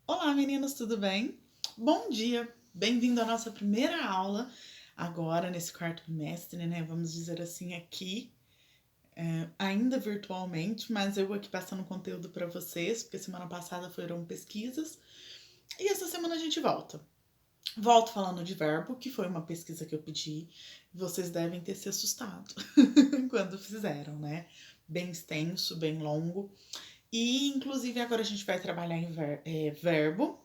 Olá, meninos, tudo bem? Bom dia! Bem-vindo à nossa primeira aula, agora nesse quarto bimestre, né? Vamos dizer assim, aqui, ainda virtualmente, mas eu aqui passando conteúdo para vocês, porque semana passada foram pesquisas, e essa semana a gente volta. Volto falando de verbo, que foi uma pesquisa que eu pedi, vocês devem ter se assustado quando fizeram, né? Bem extenso, bem longo. E, inclusive, agora a gente vai trabalhar em verbo.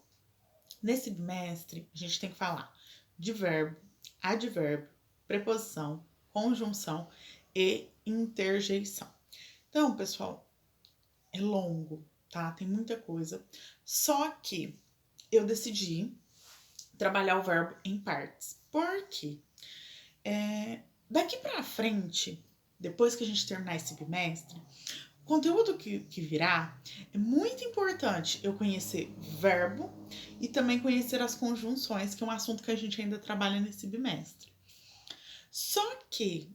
Nesse bimestre, a gente tem que falar de verbo, advérbio, preposição, conjunção e interjeição. Então, pessoal, é longo, tá? Tem muita coisa. Só que eu decidi trabalhar o verbo em partes. Por quê? Daqui pra frente, depois que a gente terminar esse bimestre, o conteúdo que virá é muito importante eu conhecer verbo e também conhecer as conjunções, que é um assunto que a gente ainda trabalha nesse bimestre. Só que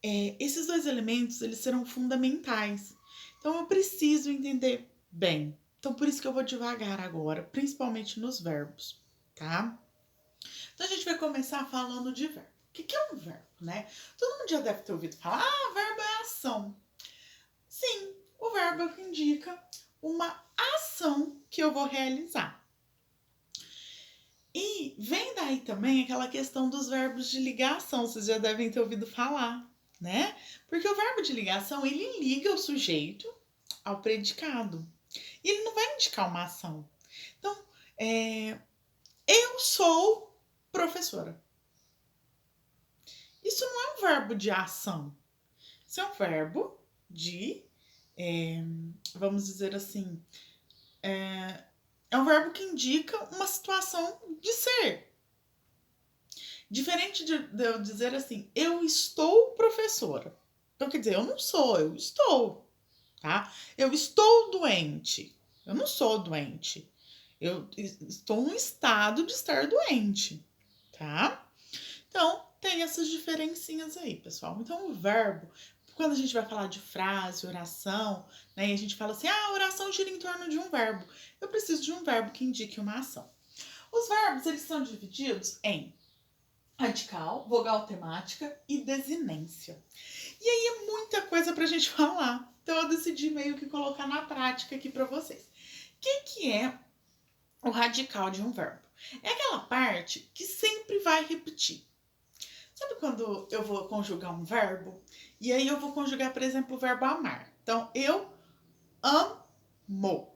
esses dois elementos eles serão fundamentais. Então eu preciso entender bem. Então por isso que eu vou devagar agora, principalmente nos verbos, tá? Então a gente vai começar falando de verbo. O que é um verbo, né? Todo mundo já deve ter ouvido falar, verbo é ação. Sim, o verbo é o que indica uma ação que eu vou realizar. E vem daí também aquela questão dos verbos de ligação, vocês já devem ter ouvido falar, né? Porque o verbo de ligação, ele liga o sujeito ao predicado. E ele não vai indicar uma ação. Então, eu sou professora. Isso não é um verbo de ação. Isso é um verbo de, vamos dizer assim, é um verbo que indica uma situação de ser. Diferente de eu dizer assim, eu estou professora. Então, quer dizer, eu não sou, eu estou, tá? Eu estou doente. Eu não sou doente. Eu estou num estado de estar doente, tá? Então, tem essas diferencinhas aí, pessoal. Então, o verbo, quando a gente vai falar de frase, oração, né? E a gente fala assim, a oração gira em torno de um verbo. Eu preciso de um verbo que indique uma ação. Os verbos, eles são divididos em radical, vogal temática e desinência. E aí é muita coisa pra gente falar. Então eu decidi meio que colocar na prática aqui para vocês. O que é o radical de um verbo? É aquela parte que sempre vai repetir. Sabe quando eu vou conjugar um verbo? E aí eu vou conjugar, por exemplo, o verbo amar. Então, eu amo.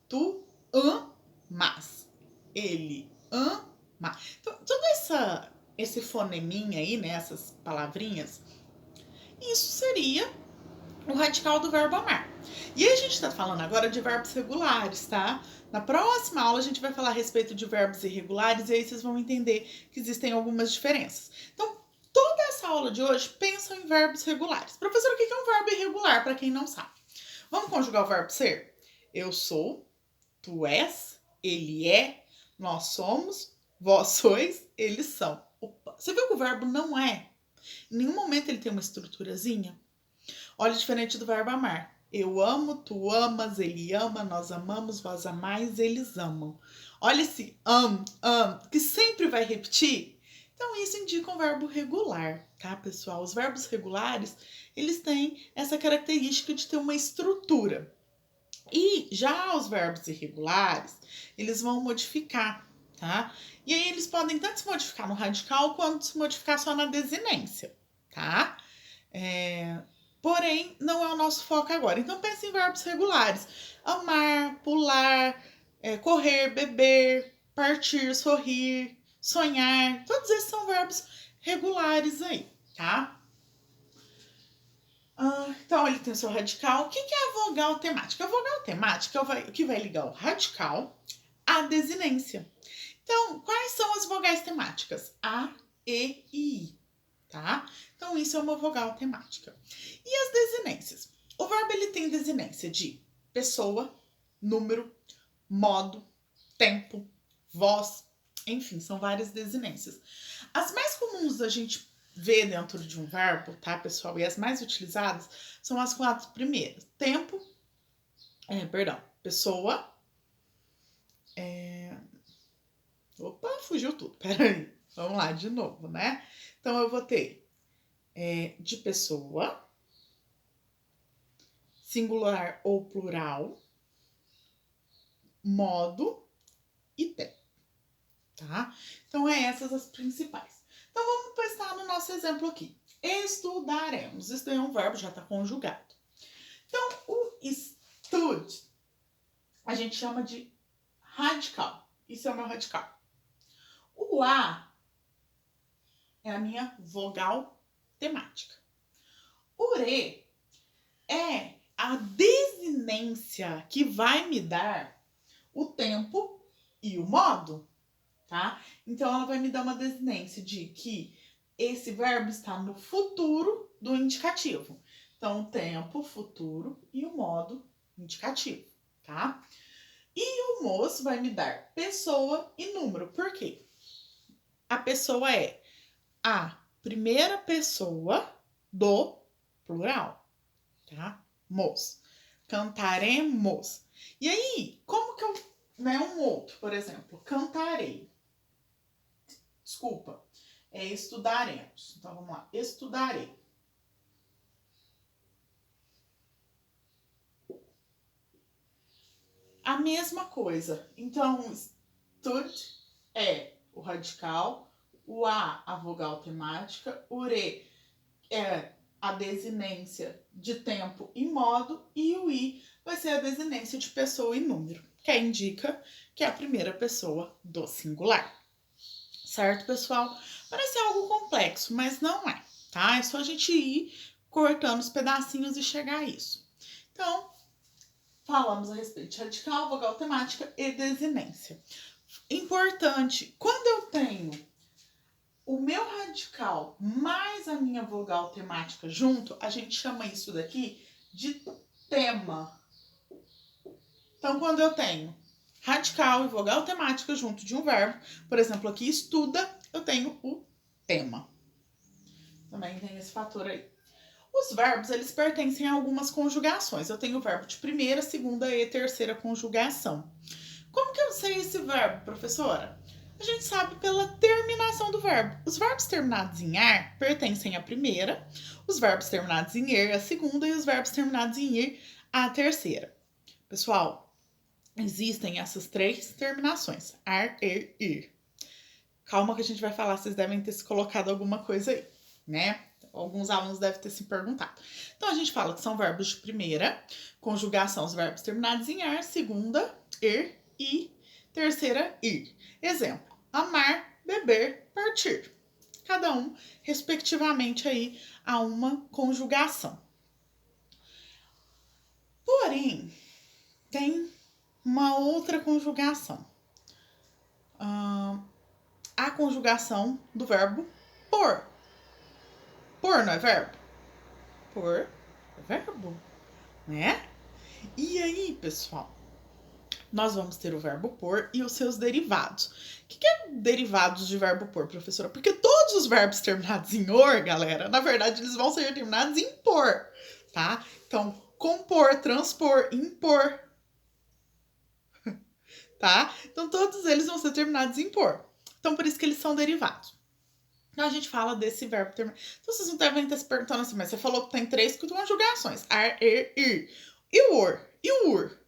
Tu amas. Ele ama. Então, todo esse foneminha aí, né? Essas palavrinhas, isso seria o radical do verbo amar. E aí a gente tá falando agora de verbos regulares, tá? Na próxima aula a gente vai falar a respeito de verbos irregulares e aí vocês vão entender que existem algumas diferenças. Então, toda essa aula de hoje pensa em verbos regulares. Professor, o que é um verbo irregular, para quem não sabe? Vamos conjugar o verbo ser? Eu sou, tu és, ele é, nós somos, vós sois, eles são. Opa, você viu que o verbo não é? Em nenhum momento ele tem uma estruturazinha? Olha, diferente do verbo amar. Eu amo, tu amas, ele ama, nós amamos, vós amais, eles amam. Olha esse que sempre vai repetir. Então, isso indica um verbo regular, tá, pessoal? Os verbos regulares, eles têm essa característica de ter uma estrutura. E já os verbos irregulares, eles vão modificar, tá? E aí eles podem tanto se modificar no radical quanto se modificar só na desinência, tá? Porém, não é o nosso foco agora. Então, pense em verbos regulares: amar, pular, correr, beber, partir, sorrir, sonhar. Todos esses são verbos regulares aí, tá? Então, ele tem o seu radical. O que é a vogal temática? A vogal temática é o que vai ligar o radical à desinência. Então, quais são as vogais temáticas? A, E e I, tá? Então, isso é uma vogal temática. E as desinências? O verbo ele tem desinência de pessoa, número, modo, tempo, voz, enfim, são várias desinências. As mais comuns da gente ver dentro de um verbo, tá, pessoal? E as mais utilizadas são as 4 primeiras: tempo, Pessoa. Opa, fugiu tudo. Peraí. Vamos lá, de novo, né? Então, eu vou ter de pessoa, singular ou plural, modo e tempo, tá? Então, essas as principais. Então, vamos pensar no nosso exemplo aqui. Estudaremos. Isso daí é um verbo, já está conjugado. Então, o estude, a gente chama de radical. Isso é o meu radical. O A é a minha vogal temática. O RE é a desinência que vai me dar o tempo e o modo, tá? Então, ela vai me dar uma desinência de que esse verbo está no futuro do indicativo. Então, o tempo, futuro e o modo indicativo, tá? E o MOS vai me dar pessoa e número. Por quê? A pessoa é a primeira pessoa do plural, tá? Mos. Cantaremos. E aí, como que eu... Né, um outro, por exemplo, cantarei. Desculpa. Estudaremos. Então, vamos lá. Estudarei. A mesma coisa. Então, stud é o radical, o a vogal temática, o re é a desinência de tempo e modo, e o i vai ser a desinência de pessoa e número, que indica que é a primeira pessoa do singular. Certo, pessoal? Parece algo complexo, mas não é, tá? É só a gente ir cortando os pedacinhos e chegar a isso. Então, falamos a respeito de radical, vogal temática e desinência. Importante, quando eu tenho o meu radical mais a minha vogal temática junto, a gente chama isso daqui de tema. Então, quando eu tenho radical e vogal temática junto de um verbo, por exemplo, aqui estuda, eu tenho o tema. Também tem esse fator aí. Os verbos, eles pertencem a algumas conjugações. Eu tenho o verbo de primeira, segunda e terceira conjugação. Como que eu sei esse verbo, professora? A gente sabe pela terminação do verbo. Os verbos terminados em ar pertencem à primeira, os verbos terminados em er à segunda e os verbos terminados em ir à terceira. Pessoal, existem essas três terminações, ar, er, ir. Calma que a gente vai falar, vocês devem ter se colocado alguma coisa aí, né? Alguns alunos devem ter se perguntado. Então, a gente fala que são verbos de primeira, conjugação, os verbos terminados em ar, segunda, er e terceira, ir. Exemplo, amar, beber, partir. Cada um, respectivamente, aí a uma conjugação. Porém, tem uma outra conjugação. A conjugação do verbo por. Por não é verbo? Por é verbo, né? E aí, pessoal, nós vamos ter o verbo por e os seus derivados. O que é derivados de verbo por, professora? Porque todos os verbos terminados em or, galera, na verdade, eles vão ser terminados em por, tá? Então, compor, transpor, impor, tá? Então, todos eles vão ser terminados em por. Então, por isso que eles são derivados. Então, a gente fala desse verbo terminado. Então, vocês não devem estar se perguntando assim, mas você falou que tem três conjugações. Ar, er, ir. E o or? E o ur?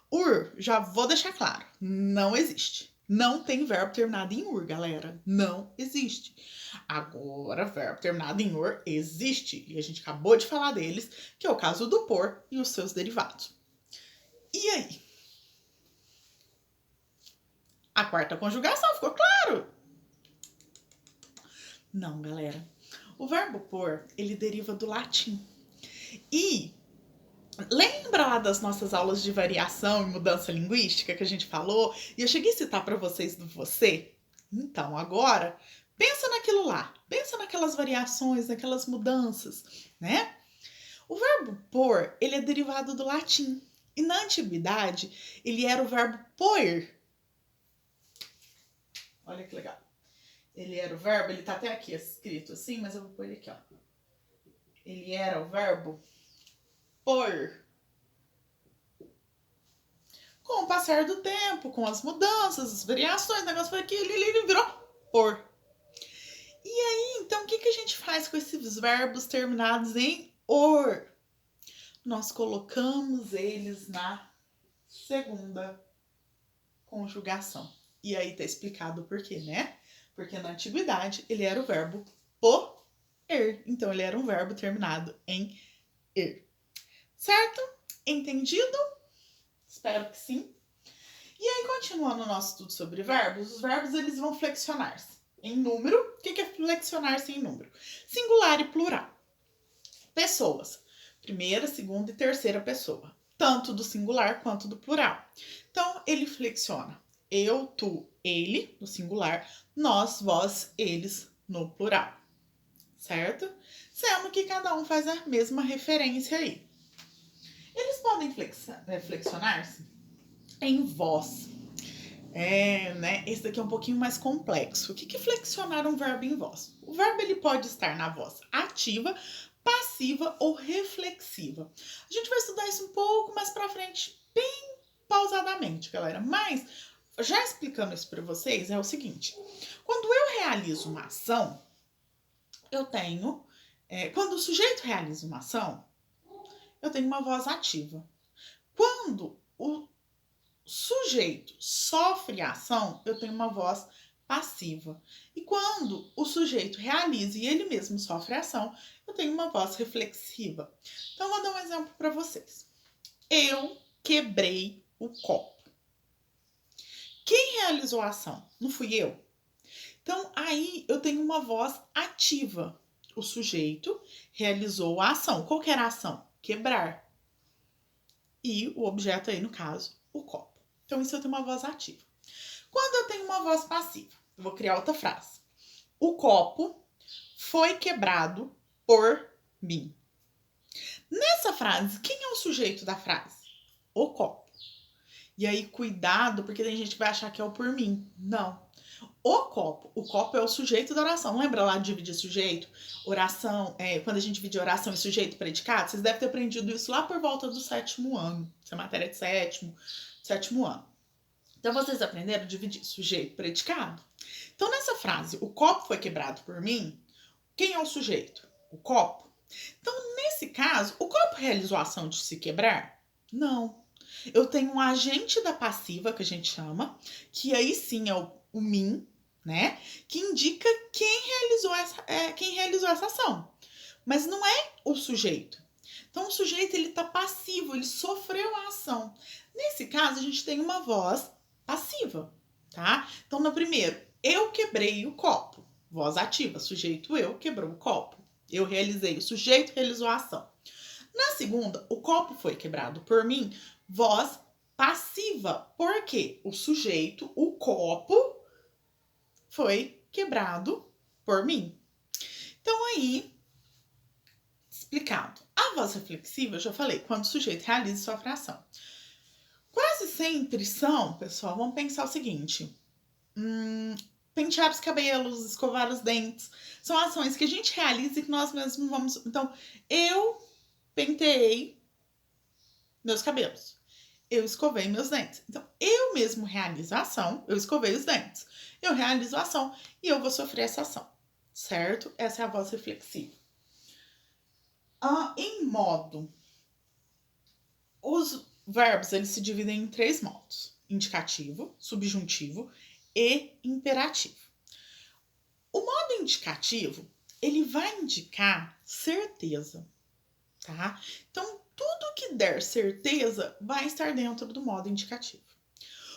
Ur, já vou deixar claro, não existe. Não tem verbo terminado em ur, galera. Não existe. Agora, verbo terminado em ur existe. E a gente acabou de falar deles, que é o caso do por e os seus derivados. E aí? A quarta conjugação, ficou claro? Não, galera. O verbo por, ele deriva do latim. E lembra lá das nossas aulas de variação e mudança linguística que a gente falou? E eu cheguei a citar para vocês do você? Então, agora, pensa naquilo lá. Pensa naquelas variações, naquelas mudanças, né? O verbo por, ele é derivado do latim. E na antiguidade, ele era o verbo poer. Olha que legal. Ele era o verbo, ele tá até aqui escrito assim, mas eu vou pôr ele aqui, ó. Ele era o verbo por. passar do tempo, com as mudanças, as variações, o negócio foi aquilo, ele virou por. E aí, então, o que a gente faz com esses verbos terminados em or? Nós colocamos eles na segunda conjugação. E aí tá explicado o porquê, né? Porque na antiguidade ele era o verbo poer. Então ele era um verbo terminado em er. Certo? Entendido? Espero que sim. E aí, continuando o nosso estudo sobre verbos, os verbos eles vão flexionar-se em número. O que é flexionar-se em número? Singular e plural. Pessoas. Primeira, segunda e terceira pessoa. Tanto do singular quanto do plural. Então, ele flexiona. Eu, tu, ele, no singular. Nós, vós, eles, no plural. Certo? Sendo que cada um faz a mesma referência aí. Eles podem flexionar-se em voz. Esse daqui é um pouquinho mais complexo. O que é flexionar um verbo em voz? O verbo ele pode estar na voz ativa, passiva ou reflexiva. A gente vai estudar isso um pouco mais pra frente, bem pausadamente, galera. Mas, já explicando isso pra vocês, é o seguinte. Quando eu realizo uma ação, eu tenho... quando o sujeito realiza uma ação, eu tenho uma voz ativa. Quando o sujeito sofre a ação, eu tenho uma voz passiva. E quando o sujeito realiza e ele mesmo sofre a ação, eu tenho uma voz reflexiva. Então, vou dar um exemplo para vocês. Eu quebrei o copo. Quem realizou a ação? Não fui eu? Então, aí eu tenho uma voz ativa. O sujeito realizou a ação. Qual que era a ação? Quebrar. E o objeto aí, no caso, o copo. Então, isso eu tenho uma voz ativa. Quando eu tenho uma voz passiva, eu vou criar outra frase. O copo foi quebrado por mim. Nessa frase, quem é o sujeito da frase? O copo. E aí, cuidado, porque tem gente que vai achar que é o por mim. Não. O copo é o sujeito da oração. Lembra lá de dividir sujeito? Oração, quando a gente divide oração e sujeito predicado, vocês devem ter aprendido isso lá por volta do 7º ano. Essa matéria é de sétimo ano. Então, vocês aprenderam a dividir sujeito predicado? Então, nessa frase, o copo foi quebrado por mim, quem é o sujeito? O copo. Então, nesse caso, o copo realizou a ação de se quebrar? Não. Eu tenho um agente da passiva, que a gente chama, que aí sim é o mim, né? Que indica quem realizou essa ação. Mas não é o sujeito. Então, o sujeito, ele tá passivo, ele sofreu a ação. Nesse caso, a gente tem uma voz passiva, tá? Então, no primeiro, eu quebrei o copo. Voz ativa, sujeito eu quebrou o copo. Eu realizei, o sujeito realizou a ação. Na segunda, o copo foi quebrado por mim. Voz passiva, porque o sujeito, o copo, foi quebrado por mim. Então, aí, explicado. A voz reflexiva, eu já falei, quando o sujeito realiza sua fração. Quase sempre são, pessoal, vamos pensar o seguinte. Pentear os cabelos, escovar os dentes. São ações que a gente realiza e que nós mesmos vamos... Então, eu penteei meus cabelos. Eu escovei meus dentes. Então, eu mesmo realizo a ação, eu escovei os dentes. Eu realizo a ação e eu vou sofrer essa ação, certo? Essa é a voz reflexiva. Em modo, os verbos eles se dividem em 3 modos: indicativo, subjuntivo e imperativo. O modo indicativo, ele vai indicar certeza, tá? Então, tudo que der certeza vai estar dentro do modo indicativo.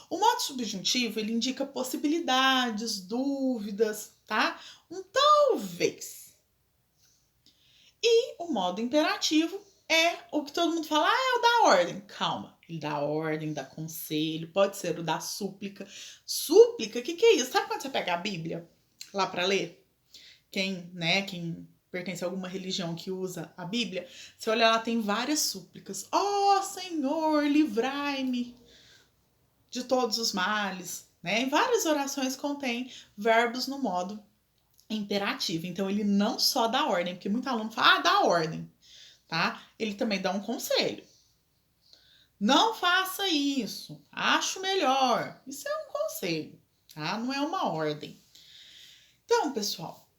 O modo subjuntivo, ele indica possibilidades, dúvidas, tá? Talvez. E o modo imperativo é o que todo mundo fala, é o da ordem. Calma, ele dá ordem, dá conselho, pode ser o da súplica. Súplica, o que é isso? Sabe quando você pega a Bíblia lá para ler? Quem pertence a alguma religião que usa a Bíblia, você olha lá, tem várias súplicas. Ó, Senhor, livrai-me de todos os males, né? Em várias orações contém verbos no modo imperativo. Então, ele não só dá ordem, porque muito aluno fala, dá ordem, tá? Ele também dá um conselho. Não faça isso. Acho melhor. Isso é um conselho, tá? Não é uma ordem. Então, pessoal,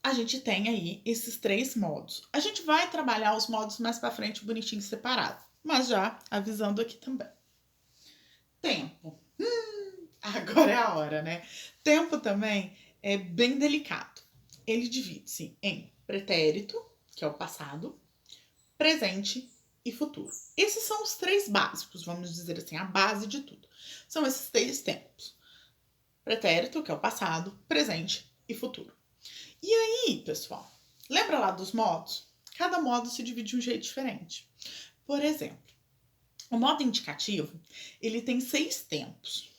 a gente tem aí esses 3 modos. A gente vai trabalhar os modos mais para frente, bonitinho, separado. Mas já avisando aqui também. Tempo. Agora é a hora, né? Tempo também é bem delicado. Ele divide-se em pretérito, que é o passado, presente e futuro. Esses são os 3 básicos, vamos dizer assim, a base de tudo. São esses 3 tempos. Pretérito, que é o passado, presente e futuro. E aí, pessoal, lembra lá dos modos? Cada modo se divide de um jeito diferente. Por exemplo, o modo indicativo, ele tem 6 tempos.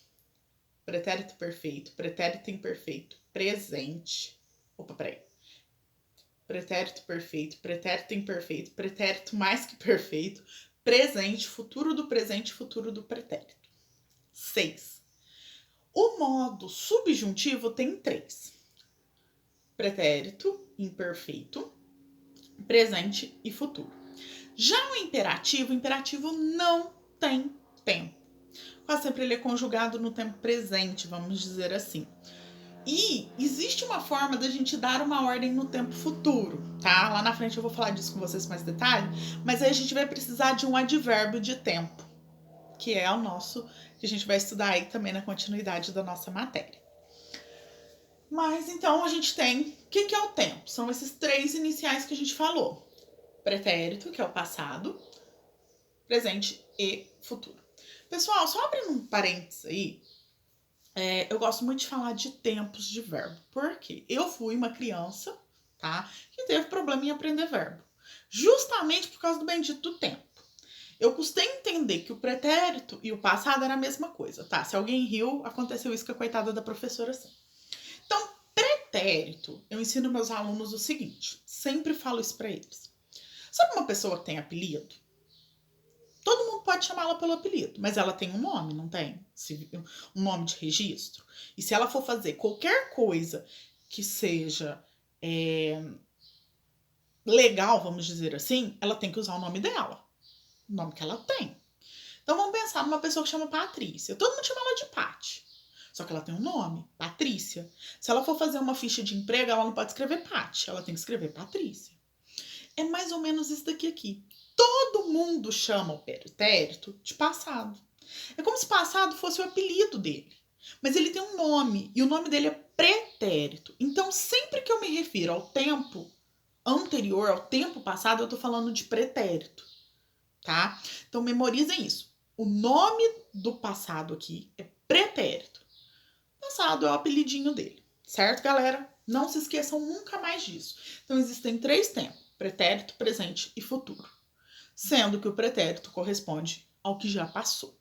Pretérito perfeito, pretérito imperfeito, presente. Opa, peraí. Pretérito perfeito, pretérito imperfeito, pretérito mais que perfeito, presente, futuro do presente, futuro do pretérito. 6. O modo subjuntivo tem 3. Pretérito, imperfeito, presente e futuro. Já o imperativo não tem tempo. Quase sempre ele é conjugado no tempo presente, vamos dizer assim. E existe uma forma da gente dar uma ordem no tempo futuro, tá? Lá na frente eu vou falar disso com vocês com mais detalhe, mas aí a gente vai precisar de um advérbio de tempo, que é o nosso, que a gente vai estudar aí também na continuidade da nossa matéria. Mas então a gente tem, o que é o tempo? São esses 3 iniciais que a gente falou. Pretérito, que é o passado, presente e futuro. Pessoal, só abrindo um parênteses aí, eu gosto muito de falar de tempos de verbo. Por quê? Eu fui uma criança, tá? Que teve problema em aprender verbo. Justamente por causa do bendito do tempo. Eu custei entender que o pretérito e o passado era a mesma coisa, tá? Se alguém riu, aconteceu isso com a coitada da professora assim. Então, pretérito, eu ensino meus alunos o seguinte, sempre falo isso pra eles. Sabe uma pessoa que tem apelido? Todo mundo pode chamá-la pelo apelido, mas ela tem um nome, não tem? Um nome de registro. E se ela for fazer qualquer coisa que seja legal, vamos dizer assim, ela tem que usar o nome dela. O nome que ela tem. Então vamos pensar numa pessoa que chama Patrícia. Todo mundo chama ela de Pati. Só que ela tem um nome, Patrícia. Se ela for fazer uma ficha de emprego, ela não pode escrever Pati, ela tem que escrever Patrícia. É mais ou menos isso daqui aqui. Todo mundo chama o pretérito de passado. É como se passado fosse o apelido dele. Mas ele tem um nome, e o nome dele é pretérito. Então, sempre que eu me refiro ao tempo anterior, ao tempo passado, eu tô falando de pretérito, tá? Então, memorizem isso. O nome do passado aqui é pretérito. Passado é o apelidinho dele, certo, galera? Não se esqueçam nunca mais disso. Então, existem 3 tempos: pretérito, presente e futuro. Sendo que o pretérito corresponde ao que já passou.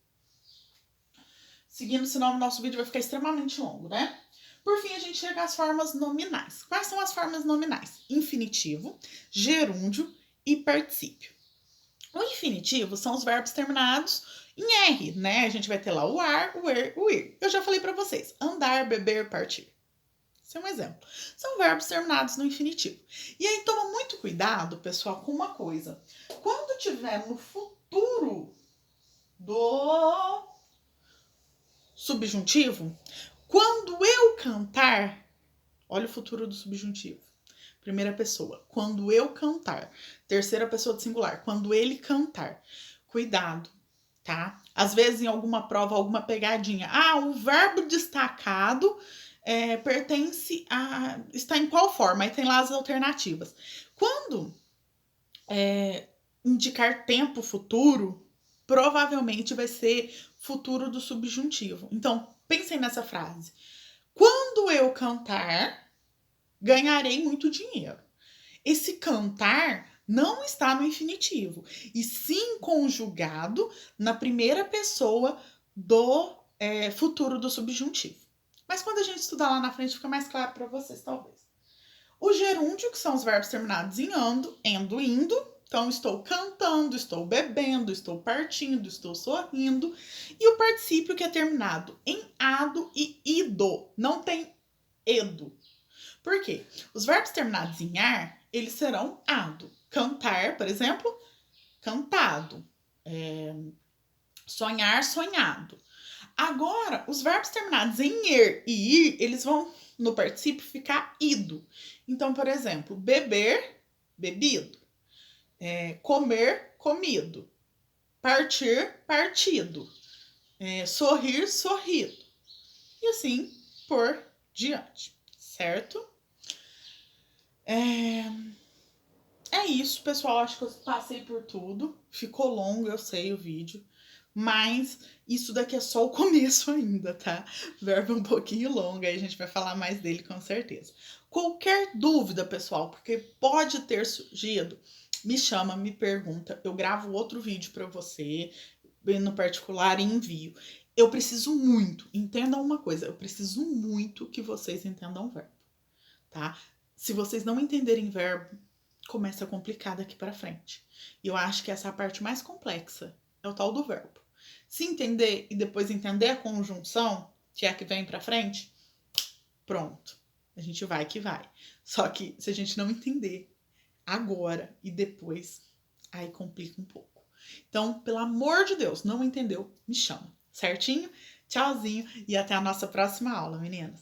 Seguindo, senão o nosso vídeo vai ficar extremamente longo, né? Por fim, a gente chega às formas nominais. Quais são as formas nominais? Infinitivo, gerúndio e particípio. O infinitivo são os verbos terminados em R, né? A gente vai ter lá o ar, o er, o ir. Eu já falei para vocês, andar, beber, partir. Esse é um exemplo. São verbos terminados no infinitivo. E aí toma muito cuidado, pessoal, com uma coisa. Quando tiver no futuro do subjuntivo, quando eu cantar, olha o futuro do subjuntivo. Primeira pessoa, quando eu cantar. Terceira pessoa do singular, quando ele cantar. Cuidado, tá? Às vezes em alguma prova, alguma pegadinha. Ah, o verbo destacado pertence a... está em qual forma? Aí tem lá as alternativas. Quando indicar tempo futuro, provavelmente vai ser futuro do subjuntivo. Então, pensem nessa frase. Quando eu cantar, ganharei muito dinheiro. Esse cantar não está no infinitivo, e sim conjugado na primeira pessoa do futuro do subjuntivo. Mas quando a gente estudar lá na frente, fica mais claro para vocês, talvez. O gerúndio, que são os verbos terminados em ando, endo, indo. Então, estou cantando, estou bebendo, estou partindo, estou sorrindo. E o particípio, que é terminado em ado e ido. Não tem edo. Por quê? Os verbos terminados em ar, eles serão ado. Cantar, por exemplo, cantado. sonhar, sonhado. Agora, os verbos terminados em er e ir, eles vão no particípio ficar ido. Então, por exemplo, beber, bebido. Comer, comido. Partir, partido. Sorrir, sorrido. E assim por diante, certo? É isso, pessoal. Acho que eu passei por tudo. Ficou longo, eu sei, o vídeo. Mas isso daqui é só o começo ainda, tá? O verbo é um pouquinho longo, aí a gente vai falar mais dele com certeza. Qualquer dúvida, pessoal, porque pode ter surgido, me chama, me pergunta. Eu gravo outro vídeo para você, no particular, e envio. Eu preciso muito, entendam uma coisa, eu preciso muito que vocês entendam o verbo, tá? Se vocês não entenderem verbo, começa a complicar daqui para frente. E eu acho que essa é a parte mais complexa, é o tal do verbo. Se entender e depois entender a conjunção, que é a que vem para frente, pronto. A gente vai que vai. Só que se a gente não entender agora e depois, aí complica um pouco. Então, pelo amor de Deus, não entendeu? Me chama, certinho? Tchauzinho e até a nossa próxima aula, meninas.